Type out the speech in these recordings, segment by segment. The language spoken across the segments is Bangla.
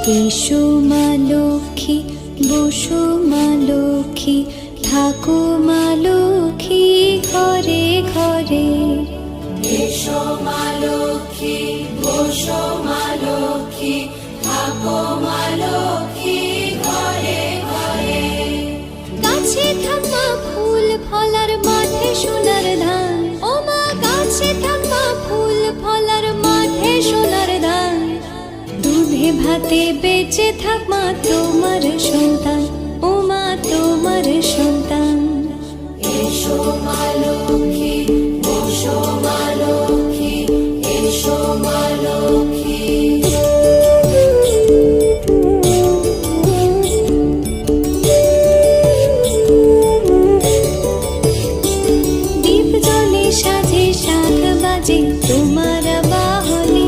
এসো মা লক্ষ্মী, বসো মা লক্ষ্মী, থাকো মা লক্ষ্মী ঘরে ঘরে। এসো মা লক্ষ্মী, বসো মা লক্ষ্মী, থাকো মা লক্ষ্মী ঘরে ঘরে। গাছে থাকা ফুল ফলার মাঠে সোনার ধান, ও মা গাছে থাকা ফুল ফলার মাঠে সোনার ধান। দুধে ভাতে বেঁচে থাক মা তোমার সন্তান, ও মা তোমার সন্তান। এসো মা লক্ষ্মী, বসো মা লক্ষ্মী, এসো মা লক্ষ্মী। দীপ জ্বলে সাজে শাখ বাজে তোমার বাহনে,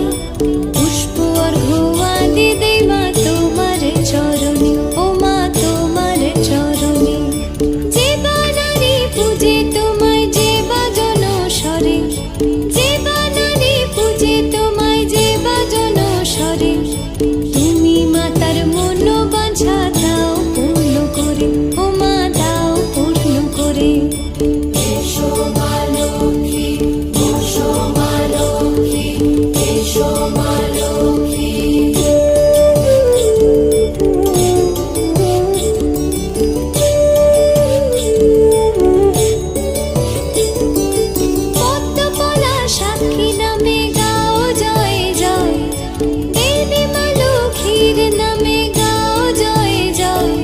পুষ্প অর্ঘ্য আদি দেই মা তোমার চরণে, ও মা তোমার চরণে। যে বা নারী পূজে তোমায়, যে বা জনস্বরে, যে বা নারী পূজে তোমায়, যে বা জনস্বরে। তুমি মাতার মনোবাঞ্ছা দাও পূর্ণ করে, ও মা দাও পূর্ণ করে। এসো মা লক্ষ্মী, বসো মা লক্ষ্মী, এসো মা লক্ষ্মী। পদ্মপলা সাক্ষী নামে গাও জয় জয়, দেবী মা লক্ষ্মীর নামে গাও জয় জয়।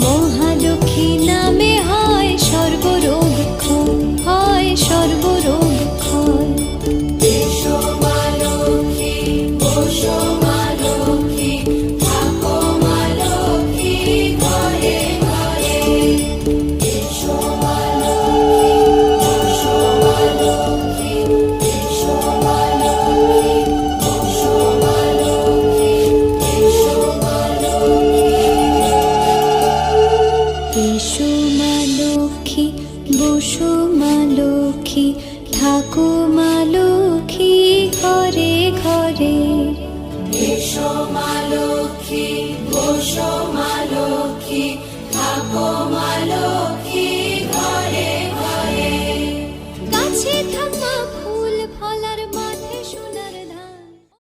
মহালক্ষ্মী নামে হয় সর্বরোগ ক্ষয়, হয় সর্বরোগ ক্ষয়। এসো মা লক্ষ্মী, বসো মা লক্ষ্মী, থাকো মা লক্ষ্মী ঘরে ঘরে। এসো মা লক্ষ্মী, বসো মা লক্ষ্মী, এসো মা লক্ষ্মী, বসো মা লক্ষ্মী, এসো মা লক্ষ্মী। এসো মা লক্ষ্মী, বসো মা লক্ষ্মী, থাকো মা